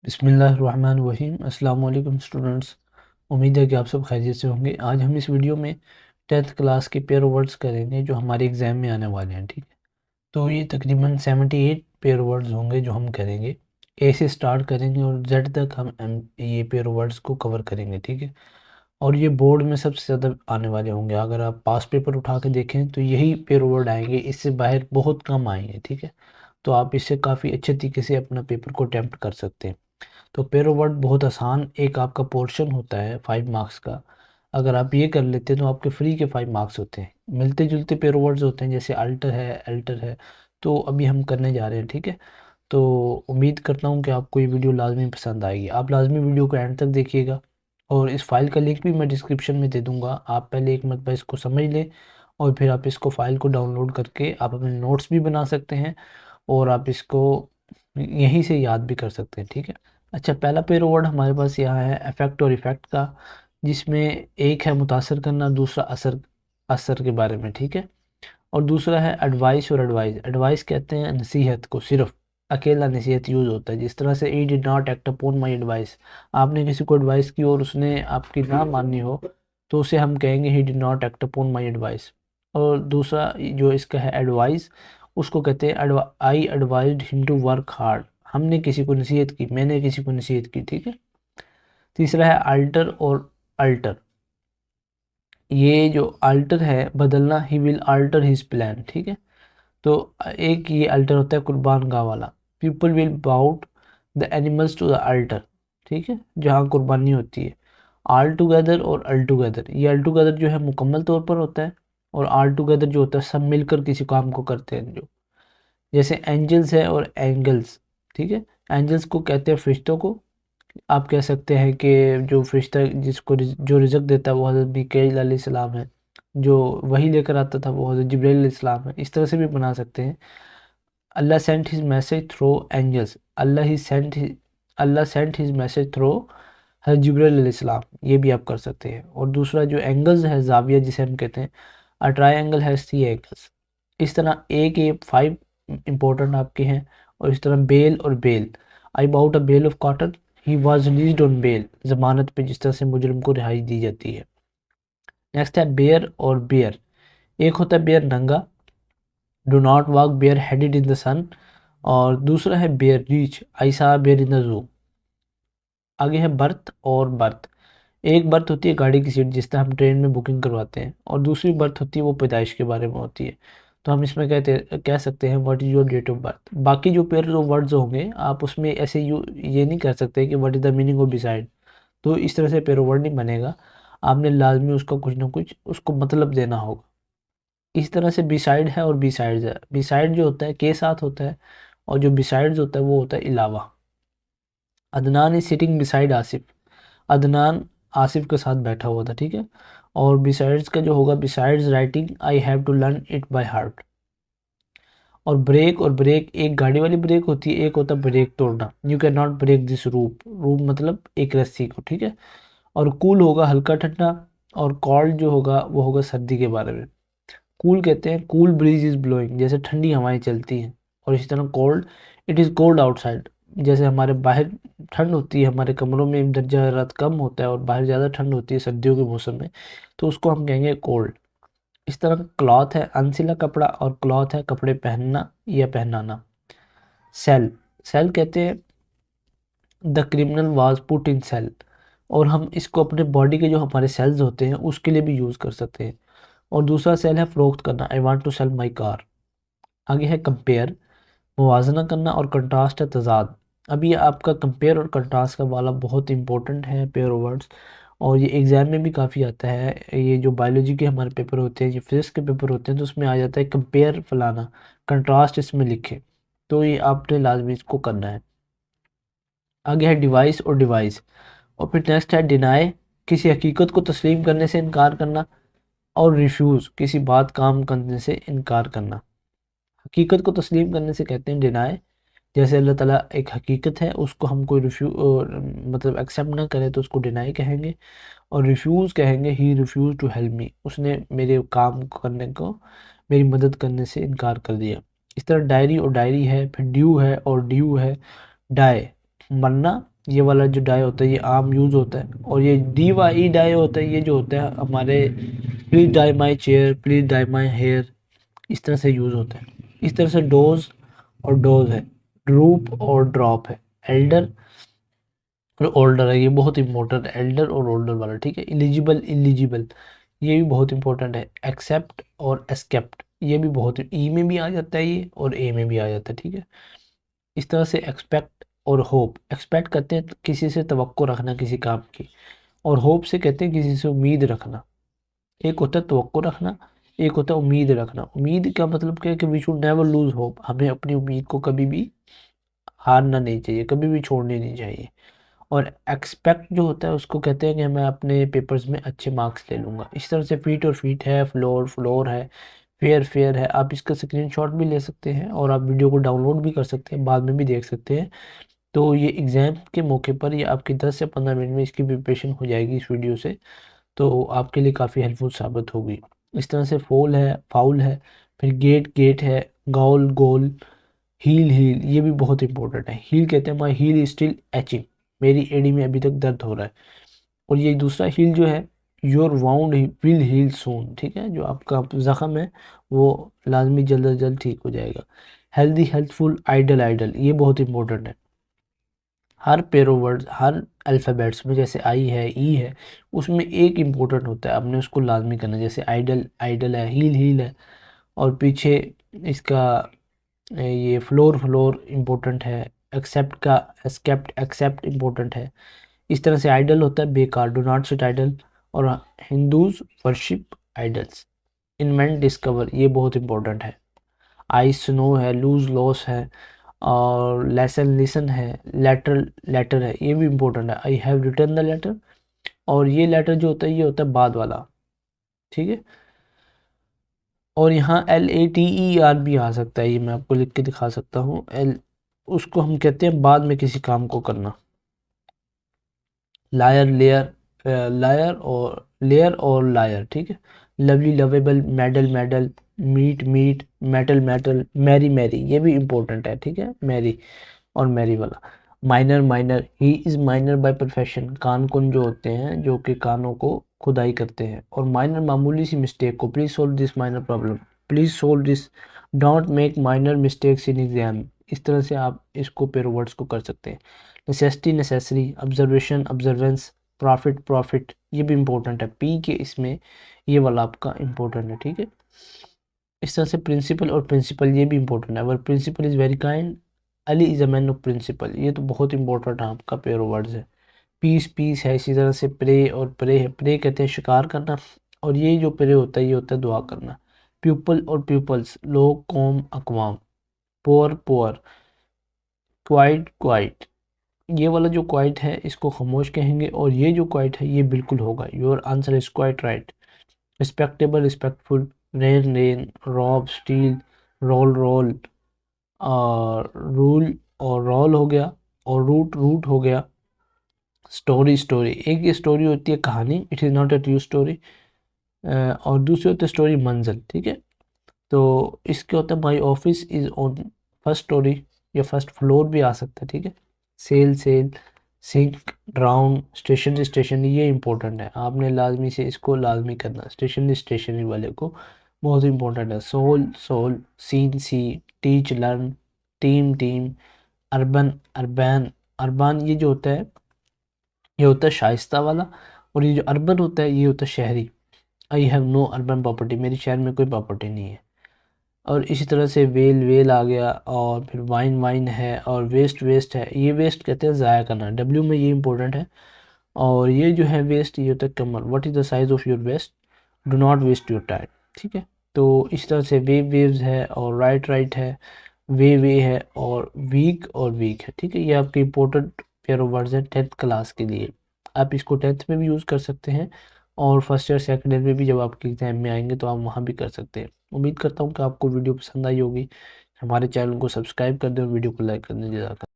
बिस्मिल्लाहिर्रहमानिर्रहीम। अस्सलाम वालेकुम स्टूडेंट्स। उम्मीद है कि आप सब खैरियत से होंगे। आज हम इस वीडियो में 10th क्लास के पेयर वर्ड्स करेंगे जो हमारे एग्ज़ाम में आने वाले हैं। ठीक है, तो ये तकरीबन 78 पेयर वर्ड्स होंगे जो हम करेंगे। ए से स्टार्ट करेंगे और जेड तक हम ये पेयर वर्ड्स को कवर करेंगे। ठीक है, और ये बोर्ड में सबसे ज़्यादा आने वाले होंगे। अगर आप पास पेपर उठा के देखें तो यही पेयर वर्ड आएंगे, इससे बाहर बहुत कम आएंगे। ठीक है, तो आप इससे काफ़ी अच्छे तरीके से अपना पेपर को अटैम्प्ट कर सकते हैं। तो पेरो वर्ड बहुत आसान एक आपका पोर्शन होता है 5 मार्क्स का। अगर आप ये कर लेते हैं तो आपके फ्री के 5 मार्क्स होते हैं। मिलते जुलते पेरो वर्ड्स होते हैं जैसे अल्टर है, एल्टर है, तो अभी हम करने जा रहे हैं। ठीक है, तो उम्मीद करता हूँ कि आपको ये वीडियो लाजमी पसंद आएगी। आप लाजमी वीडियो को एंड तक देखिएगा और इस फाइल का लिंक भी मैं डिस्क्रिप्शन में दे दूँगा। आप पहले एक मरतबा इसको समझ लें और फिर आप इसको फ़ाइल को डाउनलोड करके आप अपने नोट्स भी बना सकते हैं और आप इसको यहीं से याद भी कर सकते हैं। ठीक है, अच्छा, पहला पेयर वर्ड हमारे पास यहाँ है इफ़ेक्ट और इफ़ेक्ट का, जिसमें एक है मुतासर करना, दूसरा असर असर के बारे में। ठीक है, और दूसरा है एडवाइस और एडवाइस। एडवाइस कहते हैं नसीहत को, सिर्फ अकेला नसीहत यूज़ होता है। जिस तरह से he did not act upon my advice, आपने किसी को एडवाइस की और उसने आपकी ना माननी हो तो उसे हम कहेंगे he did not act upon my advice. और दूसरा जो इसका है एडवाइस, उसको कहते हैं I advised him to work hard. हमने किसी को नसीहत की, मैंने किसी को नसीहत की। ठीक है, तीसरा है अल्टर और अल्टर। ये जो अल्टर है बदलना, he will alter his plan. ठीक है, तो एक ये अल्टर होता है कुर्बान गाह वाला। People will bought the animals to the altar. ठीक है, जहाँ कुर्बानी होती है। आल टुगेदर और अल टुगेदर, ये अल टुगेदर जो है मुकम्मल तौर पर होता है और आल टुगेदर जो होता है सब मिलकर किसी काम को करते हैं। जो जैसे एंजल्स है और एंगल्स। ठीक है, एंजल्स को कहते हैं फरिश्तों को। आप कह सकते हैं कि जो फरिश्ता जिसको जो रिज़्क देता है वो हज़रत मिकाईल अलैहिस्सलाम है, जो वही लेकर आता था वो हज़रत जिब्राईल अलैहिस्सलाम है। इस तरह से भी बना सकते हैं। Allah sent his message through angels, Allah sent his message through Hazrat Jibrail अलैहिस्सलाम, ये भी आप कर सकते हैं। और दूसरा जो एंगल्स है, जाविया जिसे हम कहते हैं, अ ट्रायंगल हैज़ 3 एंगल्स। इस तरह एक ये 5 इंपॉर्टेंट आपके हैं। और इस तरह बेल और bail, I bought a bale of cotton, he was released on bail, ज़मानत पे जिस तरह से मुजरिम को रिहाई दी जाती है। नेक्स्ट है बेयर और बेयर। एक होता है बेयर नंगा, do not walk bare headed in the sun. और दूसरा है बेयर रीच, आई सा बेयर इन द जू। आगे है बर्थ और बर्थ। एक बर्थ होती है गाड़ी की सीट, जिस तरह हम ट्रेन में बुकिंग करवाते हैं, और दूसरी बर्थ होती है वो पैदाइश के बारे में होती है। तो हम इसमें कह सकते हैं what is your date of birth. बाकी जो पेयर ऑफ वर्ड्स होंगे आप उसमें ऐसे ये नहीं कर सकते कि what is the meaning of beside. तो इस तरह से पेयर ऑफ वर्ड नहीं बनेगा। आपने लाजमी उसका कुछ ना कुछ उसको मतलब देना होगा। इस तरह से बिसाइड है और बिसाइड्स है। बिसाइड जो होता है के साथ होता है और जो बिसाइड्स होता है वो होता है अलावा। Adnan is sitting beside Asif, Adnan Asif के साथ बैठा हुआ था। ठीक है, और बिसाइड्स का जो होगा, besides writing I have to learn it by heart. और ब्रेक और ब्रेक, एक गाड़ी वाली ब्रेक होती है, एक होता है ब्रेक तोड़ना। You can not break this rule, rule मतलब एक रस्सी को। ठीक है, और कूल होगा हल्का ठंडा, और कॉल्ड जो होगा वो होगा सर्दी के बारे में। कूल कहते हैं कूल ब्रीज इज ब्लोइंग, जैसे ठंडी हवाएं चलती हैं। और इसी तरह cold, it is cold outside, जैसे हमारे बाहर ठंड होती है, हमारे कमरों में दर्जा हरारत कम होता है और बाहर ज़्यादा ठंड होती है सर्दियों के मौसम में, तो उसको हम कहेंगे कोल्ड। इस तरह क्लॉथ है अनसिला कपड़ा, और क्लॉथ है कपड़े पहनना या पहनाना। सेल, सेल कहते हैं the criminal was put in cell, और हम इसको अपने बॉडी के जो हमारे सेल्स होते हैं उसके लिए भी यूज़ कर सकते हैं। और दूसरा सेल है फरोख्त करना, I want to sell my car. आगे है कंपेयर, मुवाजना करना, और कंट्रास्ट है तजाद। अब ये आपका कंपेयर और कंट्रास्ट का वाला बहुत इंपॉर्टेंट है पेयर वर्ड्स, और ये एग्ज़ाम में भी काफ़ी आता है। ये जो बायोलॉजी के हमारे पेपर होते हैं, ये फिजिक्स के पेपर होते हैं, तो उसमें आ जाता है कंपेयर फलाना, कंट्रास्ट इसमें लिखे। तो ये आपने लाजमी इसको करना है। आगे है डिवाइस और डिवाइस। और फिर नेक्स्ट है डिनाई, किसी हकीकत को तस्लीम करने से इनकार करना। और रिफ्यूज़, किसी बात काम करने से इनकार करना। हकीकत को तस्लीम करने से कहते हैं डिनाई, जैसे अल्लाह ताला एक हकीकत है उसको हम कोई मतलब एक्सेप्ट ना करें तो उसको डिनाई कहेंगे। और रिफ्यूज़ कहेंगे he refuse to help me, उसने मेरे काम करने को, मेरी मदद करने से इनकार कर दिया। इस तरह डायरी और डायरी है, फिर ड्यू है और ड्यू है। डाई, मरना, ये वाला जो डाई होता है ये आम यूज़ होता है। और ये DYE डाई होता है, ये जो होता है हमारे please dye my chair, please dye my hair, इस तरह से यूज़ होता है। इस तरह से डोज और डोज है, ड्रूप और ड्रॉप है, एल्डर और ओल्डर है, ये बहुत इंपॉर्टेंट है, एल्डर और ओल्डर वाला, ठीक है। इलिजिबल इलिजिबल ये भी बहुत इंपॉर्टेंट है। एक्सेप्ट और एस्केप्ट ये भी बहुत, ई में भी आ जाता है ये और ए में भी आ जाता है, ठीक है। इस तरह से एक्सपेक्ट और होप, एक्सपेक्ट करते हैं किसी से तवक्को रखना किसी काम की, और होप से कहते हैं किसी से उम्मीद रखना। एक होता है तवक्को रखना, एक होता है उम्मीद रखना। उम्मीद का मतलब क्या है कि we should never lose hope, हमें अपनी उम्मीद को कभी भी हारना नहीं चाहिए, कभी भी छोड़नी नहीं चाहिए। और एक्सपेक्ट जो होता है उसको कहते हैं कि मैं अपने पेपर्स में अच्छे मार्क्स ले लूँगा। इस तरह से फीट और फीट है, फ्लोर फ्लोर है, फेयर फेयर है। आप इसका स्क्रीनशॉट भी ले सकते हैं और आप वीडियो को डाउनलोड भी कर सकते हैं, बाद में भी देख सकते हैं। तो ये एग्ज़ाम के मौके पर ये आपकी 10 से 15 मिनट में इसकी प्रिपरेशन हो जाएगी इस वीडियो से, तो आपके लिए काफ़ी हेल्पफुल साबित होगी। इस तरह से फोल है, फाउल है, फिर गेट गेट है, गोल गोल, हील हील ये भी बहुत इंपॉर्टेंट है। हील कहते हैं माई हील इज स्टिल एचिंग, मेरी एड़ी में अभी तक दर्द हो रहा है। और ये दूसरा हील जो है, योर वाउंड विल हील सून, ठीक है, जो आपका जख्म है वो लाजमी जल्द अज जल्द ठीक हो जाएगा। हेल्दी हेल्थफुल आइडल आइडल ये बहुत इंपॉर्टेंट है। हर पेरो वर्ड, हर अल्फ़ाबेट्स में जैसे आई है, ई है, उसमें एक इम्पोर्टेंट होता है, आपने उसको लाजमी करना है। जैसे आइडल आइडल है, हील हील है, और पीछे इसका ये फ्लोर फ्लोर इम्पोर्टेंट है। एक्सेप्ट का एस्केप्ट एक्सेप्ट इम्पोर्टेंट है। इस तरह से आइडल होता है बेकार, डू नॉट सिट आइडल। और Hindus worship idols. Invent discover ये बहुत इंपॉर्टेंट है। आई स्नो है, लूज लॉस है, और लेसन लिसन है, लेटर लेटर है, ये भी इंपॉर्टेंट है। I have return the letter, और ये लेटर जो होता है ये होता है बाद वाला, ठीक है। और यहाँ LATER भी आ सकता है, ये मैं आपको लिख के दिखा सकता हूँ। एल उसको हम कहते हैं बाद में किसी काम को करना। लायर लेयर, लायर और लायर, ठीक है। Lovely lovable, medal meddle, meet meat, metal metal, marry merry ये भी इंपॉर्टेंट है, ठीक है। मैरी और मैरी वाला। Miner minor, he is miner by profession, कान कुन जो होते हैं जो कि कानों को खुदाई करते हैं। और माइनर मामूली सी मिस्टेक को, please solve this minor problem, please solve this, don't make minor mistakes in exam. इस तरह से आप इसको पेयर वर्ड्स को कर सकते हैं। Necessity necessary, observation observance, profit profit ये भी इंपॉर्टेंट है। पी के इसमें ये वाला आपका इंपॉर्टेंट है, ठीक है। इस तरह से प्रिंसिपल और प्रिंसिपल ये भी इंपॉर्टेंट है। Our principal is very kind, Ali is a man of principle, ये तो बहुत इंपॉर्टेंट है, आपका पेयर वर्ड्स है। पीस पीस है। इसी तरह से प्रे और प्रे है, प्रे कहते हैं शिकार करना, और ये जो प्रे होता है ये होता है दुआ करना। प्यूपल और प्यूपल्स, लोग कौम अकवाम। पोअर पोअर, क्वाइट क्वाइट, ये वाला जो क्वाइट है इसको खामोश कहेंगे, और ये जो क्वाइट है ये बिल्कुल होगा। Your answer is quite right. Respectable respectful, rain reign, rob steal, role roll, और रूल और रोल हो गया, और रूट रूट हो गया। स्टोरी स्टोरी, एक ये स्टोरी होती है कहानी, it is not a true story, और दूसरी होती है स्टोरी मंजिल, ठीक है। तो इसके होता है my office is on first storey, या फर्स्ट फ्लोर भी आ सकता है, ठीक है। Sale sell, sink, drown, stationery stationary ये इंपॉर्टेंट है, आपने लाजमी से इसको लाजमी करना। स्टेशनरी स्टेशनरी वाले को बहुत इंपॉर्टेंट है। Sole soul, seen see, teach learn, team teem, urban urbane, urban ये जो होता है ये होता है शाइस्ता वाला, और ये जो अर्बन होता है ये होता है शहरी। I have know urban property, मेरे शहर में कोई प्रॉपर्टी नहीं है। और इसी तरह से वेल वेल आ गया, और फिर वाइन वाइन है, और वेस्ट वेस्ट है। ये वेस्ट कहते हैं ज़ाया करना, W में ये इंपॉर्टेंट है। और ये जो है वेस्ट ये होता है कमर, what is the size of your waist, do not waste your time, ठीक है। तो इस तरह से वेव वेव्स है, और राइट राइट है, वे है, और वीक है, ठीक है। ये आपके इंपॉर्टेंट पेयर ऑफ वर्ड्स हैं 10th क्लास के लिए। आप इसको 10th में भी यूज़ कर सकते हैं, और फर्स्ट ईयर सेकेंड ईयर में भी जब आपके एग्जाम में आएंगे तो आप वहाँ भी कर सकते हैं। उम्मीद करता हूँ कि आपको वीडियो पसंद आई होगी। हमारे चैनल को सब्सक्राइब कर दें और वीडियो को लाइक कर दें। जज़ाकल्लाह।